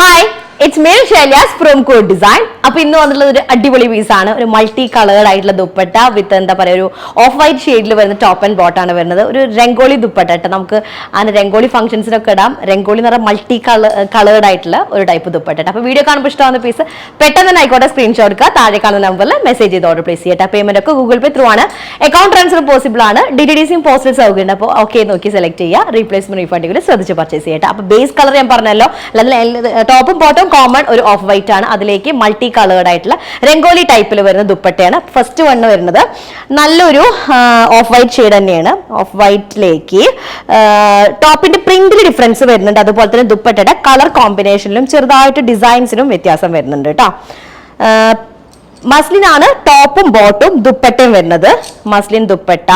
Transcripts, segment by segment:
Hi, it's Mel Shailyas from Code Design. അപ്പോൾ ഇന്ന് വന്നിട്ടുള്ളത് ഒരു അടിപൊളി പീസാണ്. ഒരു മൾട്ടി കളേർഡ് ആയിട്ടുള്ള ദുപ്പട്ട വിത്ത് എന്താ പറയുക ഒരു ഓഫ് വൈറ്റ് ഷെയ്ഡിൽ വരുന്ന ടോപ്പ് ആൻഡ് ബോട്ടാണ് വരുന്നത്. ഒരു രംഗോളി ദുപ്പട്ട കേട്ടോ. നമുക്ക് അങ്ങനെ രംഗോളി ഫംഗ്ഷൻസിനൊക്കെ ഇടാം. രംഗോളി എന്ന് പറഞ്ഞാൽ മൾട്ടി കളേർഡ് ആയിട്ടുള്ള ഒരു ടൈപ്പ് ദുപ്പട്ട. അപ്പോൾ വീഡിയോ കാണുമ്പോൾ ഇഷ്ടമാകുന്ന പീസ് പെട്ടെന്ന് തന്നെ ആയിക്കോട്ടെ സ്ക്രീൻഷോട്ട് എടുക്കുക. താഴെ കാണുന്ന നമ്പറിൽ മെസ്സേജ് ചെയ്ത് ഓർഡർ പ്ലേസ് ചെയ്യട്ടെ. പേയ്മെന്റ് ഒക്കെ ഗൂഗിൾ പേ ത്രൂ ആണ്. അക്കൗണ്ട് ട്രാൻസ്ഫർ പോസിബിൾ ആണ്. DTDCയും പോസ്റ്റൽ സൗകര്യം. അപ്പോൾ ഓക്കെ നോക്കി സെലക്ട് ചെയ്യുക. റീപ്ലേസ്മെന്റ് റീഫണ്ടിങ്ങിൽ ശ്രദ്ധിച്ച് പർച്ചേസ് ചെയ്യട്ടെ. അപ്പോൾ ബേസ് കളർ ഞാൻ പറഞ്ഞല്ലോ, ടോപ്പും ബോട്ടും കോമൺ ഒരു ഓഫ് വൈറ്റ് ആണ്. അതിലേക്ക് മൾട്ടി കളേർഡ് ആയിട്ടുള്ള രംഗോലി ടൈപ്പിൽ വരുന്ന ദുപ്പട്ടയാണ്. ഫസ്റ്റ് വണ്ണ് വരുന്നത് നല്ലൊരു ഓഫ് വൈറ്റ് ഷെയ്ഡ് തന്നെയാണ്. ഓഫ് വൈറ്റിലേക്ക് ടോപ്പിന്റെ പ്രിന്റിൽ ഡിഫറൻസ് വരുന്നുണ്ട്. അതുപോലെ തന്നെ ദുപ്പട്ടയുടെ കളർ കോമ്പിനേഷനിലും ചെറുതായിട്ട് ഡിസൈൻസിനും വ്യത്യാസം വരുന്നുണ്ട് കേട്ടോ. മസ്ലിൻ ആണ് ടോപ്പും ബോട്ടും ദുപ്പട്ടയും വരുന്നത്. മസ്ലിൻ ദുപ്പട്ട,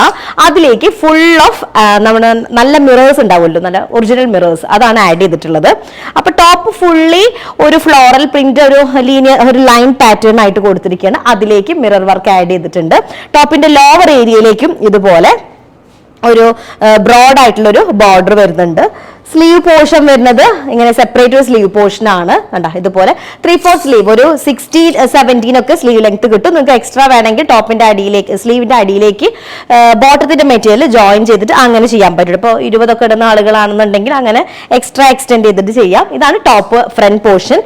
അതിലേക്ക് ഫുൾ ഓഫ് നമ്മുടെ നല്ല മിറേഴ്സ് ഉണ്ടാവുമല്ലോ, നല്ല ഒറിജിനൽ മിറേഴ്സ്, അതാണ് ആഡ് ചെയ്തിട്ടുള്ളത്. അപ്പൊ ടോപ്പ് ഫുള്ളി ഒരു ഫ്ലോറൽ പ്രിന്റ്, ഒരു ലീനിയർ, ഒരു ലൈൻ പാറ്റേൺ ആയിട്ട് കൊടുത്തിരിക്കുകയാണ്. അതിലേക്ക് മിറർ വർക്ക് ആഡ് ചെയ്തിട്ടുണ്ട്. ടോപ്പിന്റെ ലോവർ ഏരിയയിലേക്കും ഇതുപോലെ ഒരു ബ്രോഡ് ആയിട്ടുള്ള ഒരു ബോർഡർ വരുന്നുണ്ട്. സ്ലീവ് പോർഷൻ വരുന്നത് ഇങ്ങനെ സെപ്പറേറ്റ് ഒരു സ്ലീവ് പോർഷൻ ആണ്. കണ്ടാ ഇതുപോലെ 3/4 സ്ലീവ്, ഒരു 16-17 ഒക്കെ സ്ലീവ് ലെങ്ത് കിട്ടും. നിങ്ങൾക്ക് എക്സ്ട്രാ വേണമെങ്കിൽ ടോപ്പിന്റെ അടിയിലേക്ക്, സ്ലീവിന്റെ അടിയിലേക്ക് ബോട്ടത്തിന്റെ മെറ്റീരിയൽ ജോയിൻ ചെയ്തിട്ട് അങ്ങനെ ചെയ്യാൻ പറ്റും. ഇപ്പോൾ 20 ഒക്കെ ഇടുന്ന ആളുകളാണെന്നുണ്ടെങ്കിൽ അങ്ങനെ എക്സ്ട്രാ എക്സ്റ്റെൻഡ് ചെയ്തിട്ട് ചെയ്യാം. ഇതാണ് top front portion.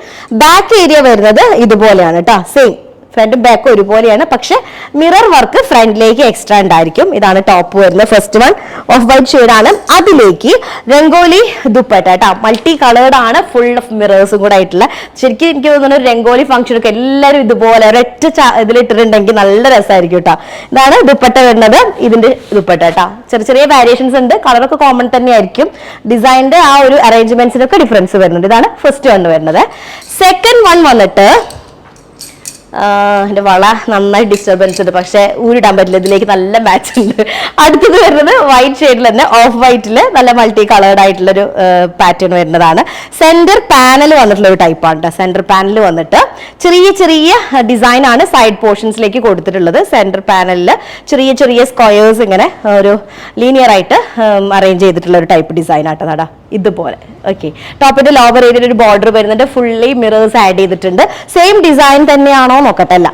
Back area വരുന്നത് ഇതുപോലെയാണ് കേട്ടോ. സെയിം ഫ്രണ്ടും ബാക്കും ഒരുപോലെയാണ്, പക്ഷെ മിറർ വർക്ക് ഫ്രണ്ടിലേക്ക് എക്സ്ട്രാ ഉണ്ടായിരിക്കും. ഇതാണ് ടോപ്പ് വരുന്നത്. First one of white shade ആണ്. അതിലേക്ക് രംഗോലി ദുപ്പട്ട കേട്ടോ. മൾട്ടി കളേർഡ് ആണ്, ഫുൾ ഓഫ് മിറേഴ്സും കൂടെ ആയിട്ടുള്ള. ശരിക്കും എനിക്ക് തോന്നുന്നു രംഗോലി ഫംഗ്ഷനൊക്കെ എല്ലാവരും ഇതുപോലെ ഒരൊറ്റ ഇതിലിട്ടിട്ടുണ്ടെങ്കിൽ നല്ല രസമായിരിക്കും കേട്ടോ. ഇതാണ് ദുപ്പട്ട വരുന്നത്. ഇതിന്റെ ദുപ്പട്ട കേട്ടോ. ചെറിയ ചെറിയ വേരിയേഷൻസ് ഉണ്ട്. കളറൊക്കെ കോമൺ തന്നെ ആയിരിക്കും. ഡിസൈനിന്റെ ആ ഒരു അറേഞ്ച്മെന്റ്സിനൊക്കെ ഡിഫറൻസ് വരുന്നുണ്ട്. ഇതാണ് ഫസ്റ്റ് വൺ വരുന്നത്. സെക്കൻഡ് വൺ വന്നിട്ട് എൻ്റെ വള നന്നായി ഡിസ്റ്റർബൻസ് ഉണ്ട്, പക്ഷെ ഊരിടാൻ പറ്റില്ല. ഇതിലേക്ക് നല്ല മാച്ച് ഉണ്ട്. അടുത്തത് വരുന്നത് വൈറ്റ് ഷെയ്ഡിൽ തന്നെ ഓഫ് വൈറ്റിൽ നല്ല മൾട്ടി കളേർഡ് ആയിട്ടുള്ളൊരു പാറ്റേൺ വരുന്നതാണ്. സെന്റർ പാനൽ വന്നിട്ടുള്ള ഒരു ടൈപ്പാണ് കേട്ടോ. സെന്റർ പാനൽ വന്നിട്ട് ചെറിയ ചെറിയ ഡിസൈൻ ആണ് സൈഡ് പോർഷൻസിലേക്ക് കൊടുത്തിട്ടുള്ളത്. സെന്റർ പാനലിൽ ചെറിയ ചെറിയ സ്ക്വയേഴ്സ് ഇങ്ങനെ ഒരു ലീനിയർ ആയിട്ട് അറേഞ്ച് ചെയ്തിട്ടുള്ള ഒരു ടൈപ്പ് ഡിസൈൻ ആട്ടോ നടാ. ഇതുപോലെ ഓക്കെ. ടോപ്പിന്റെ ലോവർ ഏരിയയിൽ ഒരു ബോർഡർ വരുന്നുണ്ട്. ഫുള്ളി മിറേഴ്സ് ആഡ് ചെയ്തിട്ടുണ്ട്. സെയിം ഡിസൈൻ തന്നെയാണോ നോക്കട്ടല്ല.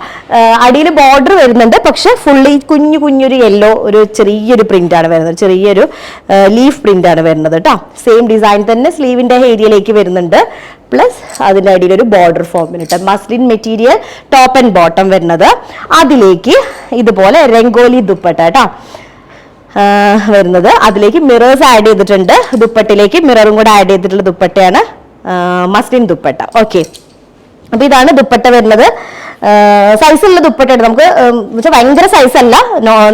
അടിയിൽ ബോർഡർ വരുന്നുണ്ട്, പക്ഷെ ഫുള്ളി കുഞ്ഞൊരു യെല്ലോ ഒരു ചെറിയൊരു പ്രിന്റ് ആണ് വരുന്നത്. ചെറിയൊരു ലീഫ് പ്രിന്റ് ആണ് വരുന്നത് കേട്ടോ. സെയിം ഡിസൈൻ തന്നെ സ്ലീവിന്റെ ഏരിയയിലേക്ക് വരുന്നുണ്ട്. പ്ലസ് അതിന്റെ അടിയിൽ ഒരു ബോർഡർ ഫോമിനിട്ട് muslin material top and bottom വരുന്നത്. അതിലേക്ക് ഇതുപോലെ രംഗോലി ദുപ്പട്ട കേട്ടോ വരുന്നത്. അതിലേക്ക് മിറേഴ്സ് ആഡ് ചെയ്തിട്ടുണ്ട്. ദുപ്പട്ടയിലേക്ക് മിററും കൂടെ ആഡ് ചെയ്തിട്ടുള്ള ദുപ്പട്ടയാണ് മസ്ലിൻ ദുപ്പട്ട. ഓക്കെ, അപ്പൊ ഇതാണ് ദുപ്പട്ട വരുന്നത്. സൈസുള്ള ദുപ്പട്ട നമുക്ക് ഭയങ്കര സൈസ് അല്ല,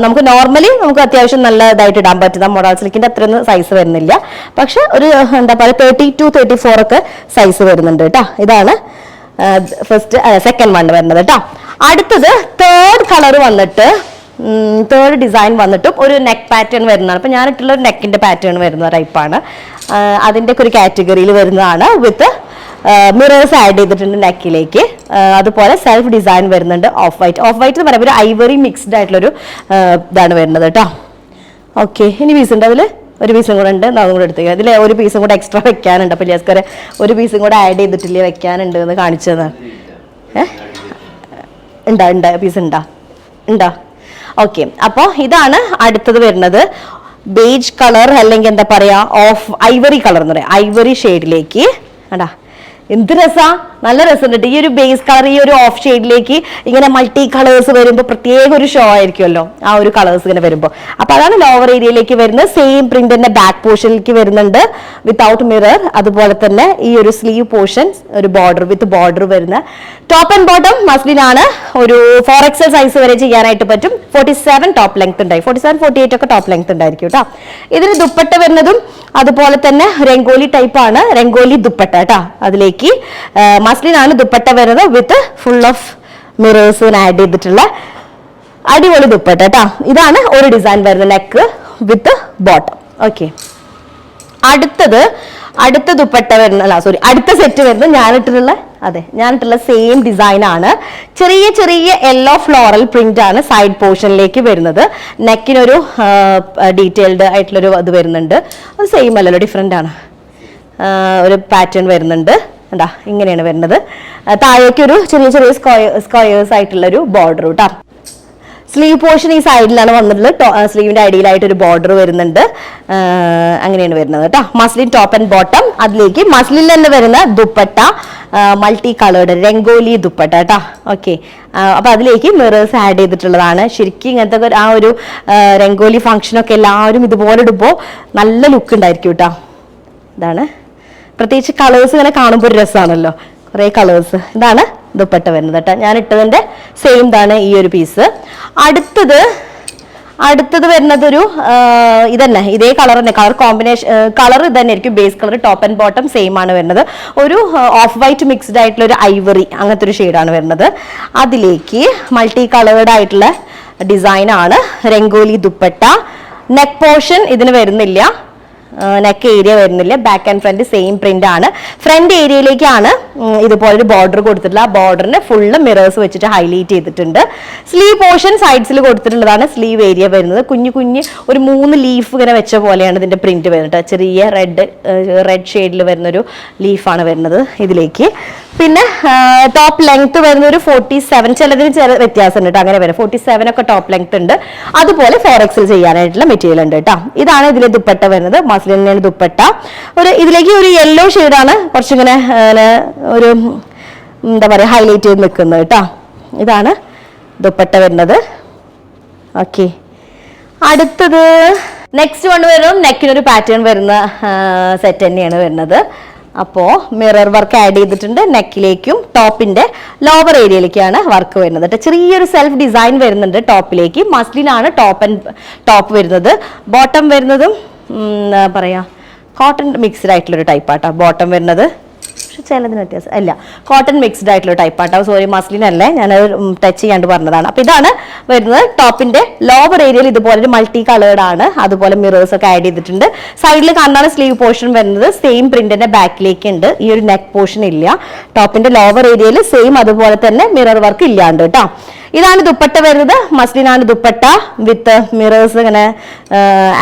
നമുക്ക് നോർമലി നമുക്ക് അത്യാവശ്യം നല്ല ഇതായിട്ട് ഇടാൻ പറ്റുന്ന മൊഡാൾ സിൽക്കിന്റെ അത്രയൊന്നും സൈസ് വരുന്നില്ല. പക്ഷെ ഒരു എന്താ പറയുക 32-34 ഒക്കെ സൈസ് വരുന്നുണ്ട് കേട്ടോ. ഇതാണ് സെക്കൻഡ് വൺ വരുന്നത് കേട്ടോ. അടുത്തത് തേർഡ് കളർ വന്നിട്ട് തേർഡ് ഡിസൈൻ വന്നിട്ടും ഒരു നെക്ക് പാറ്റേൺ വരുന്നതാണ്. അപ്പൊ ഞാനിട്ടുള്ള ഒരു നെക്കിന്റെ പാറ്റേൺ വരുന്ന ടൈപ്പാണ്. അതിന്റെ ഒക്കെ ഒരു കാറ്റഗറിയിൽ വരുന്നതാണ്. വിത്ത് മിറേഴ്സ് ആഡ് ചെയ്തിട്ടുണ്ട് നെക്കിലേക്ക്. അതുപോലെ സെൽഫ് ഡിസൈൻ വരുന്നുണ്ട്. ഓഫ് വൈറ്റ് എന്ന് പറയുമ്പോൾ ഒരു ഐവറി മിക്സ്ഡ് ആയിട്ടുള്ളൊരു ഇതാണ് വരുന്നത് കേട്ടോ. ഓക്കെ, ഇനി പീസ് ഉണ്ട്. അതിൽ ഒരു പീസും കൂടെ ഉണ്ട്. അതും കൂടെ എടുത്തേക്കാം. ഇതിൽ ഒരു പീസും കൂടെ എക്സ്ട്രാ വെക്കാനുണ്ട്. അപ്പോൾ ലിയാസ്കരെ ഒരു പീസും കൂടെ ആഡ് ചെയ്തിട്ടില്ല, വെക്കാനുണ്ട് എന്ന് കാണിച്ചത്. ഉണ്ടാ പീസ് ഉണ്ടാ. ഓക്കെ, അപ്പോൾ ഇതാണ് അടുത്തത് വരുന്നത്. ബേജ് കളർ അല്ലെങ്കിൽ എന്താ പറയാ ഓഫ് ഐവറി കളർ എന്ന് പറയാം. ഐവറി ഷെയ്ഡിലേക്ക് കണ്ടാ എന്ത് രസാ, നല്ല രസമുണ്ട്. ഈ ഒരു ബേസ് കളർ ഈ ഒരു ഓഫ് ഷെയ്ഡിലേക്ക് ഇങ്ങനെ മൾട്ടി കളേഴ്സ് വരുമ്പോൾ പ്രത്യേക ഒരു ഷോ ആയിരിക്കുമല്ലോ ആ ഒരു കളേഴ്സ് ഇങ്ങനെ വരുമ്പോൾ. അപ്പൊ അതാണ് ലോവർ ഏരിയയിലേക്ക് വരുന്നത്. സെയിം പ്രിന്റ് തന്നെ ബാക്ക് പോർഷനിലേക്ക് വരുന്നുണ്ട് വിത്തൗട്ട് മിറർ. അതുപോലെ തന്നെ ഈ ഒരു സ്ലീവ് പോർഷൻ ഒരു ബോർഡർ വിത്ത് ബോർഡർ വരുന്ന ടോപ്പ് ആൻഡ് ബോട്ടം മസ്ലിൻ ആണ്. ഒരു 4XL സൈസ് വരെ ചെയ്യാനായിട്ട് പറ്റും. 47 ടോപ്പ് ലെങ്ത് ഉണ്ടായി, 47-48 ഒക്കെ ടോപ്പ് ലെങ്ത് ഉണ്ടായിരിക്കും കേട്ടോ. ഇതിന് ദുപ്പട്ട വരുന്നതും അതുപോലെ തന്നെ രംഗോലി ടൈപ്പാണ്. രംഗോലി ദുപ്പട്ട കേട്ടോ. അതിലേക്ക് മസ്ലിൻ ആണ് ദുപ്പട്ട വരുന്നത് with full of mirrors add ചെയ്തിട്ടുള്ള അടിപൊളി ദുപ്പട്ട കേട്ടോ. ഇതാണ് ഒരു ഡിസൈൻ വരുന്നത്, നെക്ക് വിത്ത് ബോട്ടം. ഓക്കെ, അടുത്ത ദുപ്പട്ട വരുന്ന അടുത്ത സെറ്റ് വരുന്നത് ഞാനിട്ടുള്ള സെയിം ഡിസൈൻ ആണ്. ചെറിയ ചെറിയ യെല്ലോ ഫ്ലോറൽ പ്രിന്റ് ആണ് സൈഡ് പോർഷനിലേക്ക് വരുന്നത്. നെക്കിനൊരു ഡീറ്റെയിൽഡ് ആയിട്ടുള്ളൊരു ഇത് വരുന്നുണ്ട്. അത് സെയിം അല്ലല്ലോ, ഡിഫറെന്റ് ആണ്. ഒരു പാറ്റേൺ വരുന്നുണ്ട്. എന്താ ഇങ്ങനെയാണ് വരുന്നത്. താഴേക്ക് ഒരു ചെറിയ ചെറിയ സ്ക്വയേഴ്സ് ആയിട്ടുള്ള ഒരു ബോർഡർ കേട്ടോ. സ്ലീവ് പോർഷൻ ഈ സൈഡിലാണ് വന്നിട്ടുള്ളത്. സ്ലീവിന്റെ അടിയിലായിട്ട് ഒരു ബോർഡർ വരുന്നുണ്ട്. അങ്ങനെയാണ് വരുന്നത് കേട്ടോ. മസ്ലിൻ ടോപ്പ് ആൻഡ് ബോട്ടം, അതിലേക്ക് മസ്ലിൻ തന്നെ വരുന്ന ദുപ്പട്ട, മൾട്ടി കളേർഡ് രംഗോലി ദുപ്പട്ട കേട്ടോ. ഓക്കെ, അപ്പൊ അതിലേക്ക് മിറേഴ്സ് ആഡ് ചെയ്തിട്ടുള്ളതാണ്. ശരിക്കും ഇങ്ങനത്തെ ആ ഒരു രംഗോലി ഫംഗ്ഷനൊക്കെ എല്ലാവരും ഇതുപോലെ ഇടുമ്പോൾ നല്ല ലുക്ക് ഉണ്ടായിരിക്കും കേട്ടോ. ഇതാണ് പ്രത്യേകിച്ച് കളേഴ്സ് ഇങ്ങനെ കാണുമ്പോൾ ഒരു രസമാണല്ലോ, കുറേ കളേഴ്സ്. ഇതാണ് ദുപ്പട്ട വരുന്നത് കേട്ടോ. ഞാൻ ഇട്ടതിന്റെ സെയിം ഇതാണ് ഈ ഒരു പീസ്. അടുത്തത് വരുന്നത് ഒരു ഇതന്നെ, ഇതേ കളർ തന്നെ, കളർ കോമ്പിനേഷൻ കളർ ഇത് തന്നെ ആയിരിക്കും. Base colour top and bottom same ആണ് വരുന്നത്. ഒരു ഓഫ് വൈറ്റ് മിക്സ്ഡ് ആയിട്ടുള്ള ഒരു ഐവറി അങ്ങനത്തെ ഒരു ഷെയ്ഡാണ് വരുന്നത്. അതിലേക്ക് മൾട്ടി കളേർഡ് ആയിട്ടുള്ള ഡിസൈൻ ആണ്. രംഗോലി ദുപ്പട്ട. നെക്ക് പോർഷൻ ഇതിന് വരുന്നില്ല, നെക്ക് ഏരിയ വരുന്നില്ല. Back and front same print ആണ്. ഫ്രണ്ട് ഏരിയയിലേക്കാണ് ഇതുപോലൊരു ബോർഡർ കൊടുത്തിട്ടുള്ള. ആ ബോർഡറിന് ഫുള്ള് മിറേഴ്സ് വെച്ചിട്ട് ഹൈലൈറ്റ് ചെയ്തിട്ടുണ്ട്. സ്ലീവ് പോർഷൻ സൈഡ്സിൽ കൊടുത്തിട്ടുള്ളതാണ്. സ്ലീവ് ഏരിയ വരുന്നത് കുഞ്ഞു കുഞ്ഞ് ഒരു 3 ലീഫ് ഇങ്ങനെ വെച്ച പോലെയാണ് ഇതിന്റെ പ്രിന്റ് വരുന്നത്. ചെറിയ റെഡ് ഷെയ്ഡിൽ വരുന്നൊരു ലീഫാണ് വരുന്നത് ഇതിലേക്ക്. പിന്നെ ടോപ്പ് ലെങ്ത് വരുന്ന ഒരു 47, ചിലതിന് ചില വ്യത്യാസം ഉണ്ട്. അങ്ങനെ വരും 47 ഒക്കെ ടോപ്പ് ലെങ്ത് ഉണ്ട്. അതുപോലെ 4XL ചെയ്യാനായിട്ടുള്ള മെറ്റീരിയൽ ഉണ്ട് കേട്ടോ. ഇതാണ് ഇതിലെ ദുപ്പട്ട വരുന്നത്. മസ്ലിനാണ് ദുപ്പട്ട. ഇതിലേക്ക് ഒരു യെല്ലോ ഷെയ്ഡാണ് കുറച്ചിങ്ങനെ ഒരു എന്താ പറയുക ഹൈലൈറ്റ് ചെയ്ത് നിൽക്കുന്നത് കേട്ടോ. ഇതാണ് ദുപ്പട്ട വരുന്നത്. ഓക്കെ, അടുത്തത് നെക്സ്റ്റ് വൺ വരും. നെക്കിനൊരു പാറ്റേൺ വരുന്ന സെറ്റ് തന്നെയാണ് വരുന്നത്. അപ്പോൾ മിറർ വർക്ക് ആഡ് ചെയ്തിട്ടുണ്ട്. നെക്കിലേക്കും ടോപ്പിന്റെ ലോവർ ഏരിയയിലേക്കാണ് വർക്ക് വരുന്നത് കേട്ടോ. ചെറിയൊരു സെൽഫ് ഡിസൈൻ വരുന്നുണ്ട് ടോപ്പിലേക്ക്. മസ്ലിനാണ് ടോപ്പ് വരുന്നത്. ബോട്ടം വരുന്നതും എന്താ പറയാ കോട്ടൺ മിക്സ്ഡ് ആയിട്ടുള്ളൊരു ടൈപ്പാട്ടോ ബോട്ടം വരുന്നത്. പക്ഷെ ചിലതിന് വ്യത്യാസം അല്ല, കോട്ടൺ മിക്സ്ഡ് ആയിട്ടുള്ള ടൈപ്പാട്ടോ. സോറി, മസ്ലിൻ അല്ലേ, ഞാനത് ടച്ച് ചെയ്യാണ്ട് പറഞ്ഞതാണ്. അപ്പൊ ഇതാണ് വരുന്നത്. ടോപ്പിന്റെ ലോവർ ഏരിയയിൽ ഇതുപോലെ ഒരു മൾട്ടി കളേർഡ് ആണ്. അതുപോലെ മിറേഴ്സ് ഒക്കെ ആഡ് ചെയ്തിട്ടുണ്ട്. സൈഡിൽ കാണാണ് സ്ലീവ് പോർഷൻ വരുന്നത്. സെയിം പ്രിന്റിന്റെ ബാക്കിലേക്ക് ഉണ്ട്. ഈ ഒരു നെക്ക് പോർഷൻ ഇല്ല. ടോപ്പിന്റെ ലോവർ ഏരിയയിൽ സെയിം അതുപോലെ തന്നെ മിറർ വർക്ക് ഇല്ലാണ്ട് കേട്ടോ. ഇതാണ് ദുപ്പട്ട വരുന്നത്. മസ്ലിനാണ് ദുപ്പട്ട വിത്ത് മിറേഴ്സ് ഇങ്ങനെ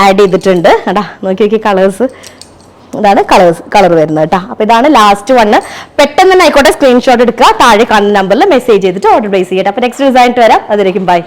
ആഡ് ചെയ്തിട്ടുണ്ട് കേട്ടാ. നോക്കി കളേഴ്സ്. ഇതാണ് കളർ വരുന്നത് കേട്ടോ. അപ്പൊ ഇതാണ് ലാസ്റ്റ് വണ്. പെട്ടെന്ന് തന്നെ ആയിക്കോട്ടെ സ്ക്രീൻഷോട്ട് എടുക്കുക. താഴെ കാണുന്ന നമ്പറിൽ മെസ്സേജ് ചെയ്തിട്ട് ഓർഡർ പ്ലേസ് ചെയ്യട്ടെ. അപ്പൊ നെക്സ്റ്റ് ഡിസൈൻ വരാം. അതിലേക്കും ബൈ.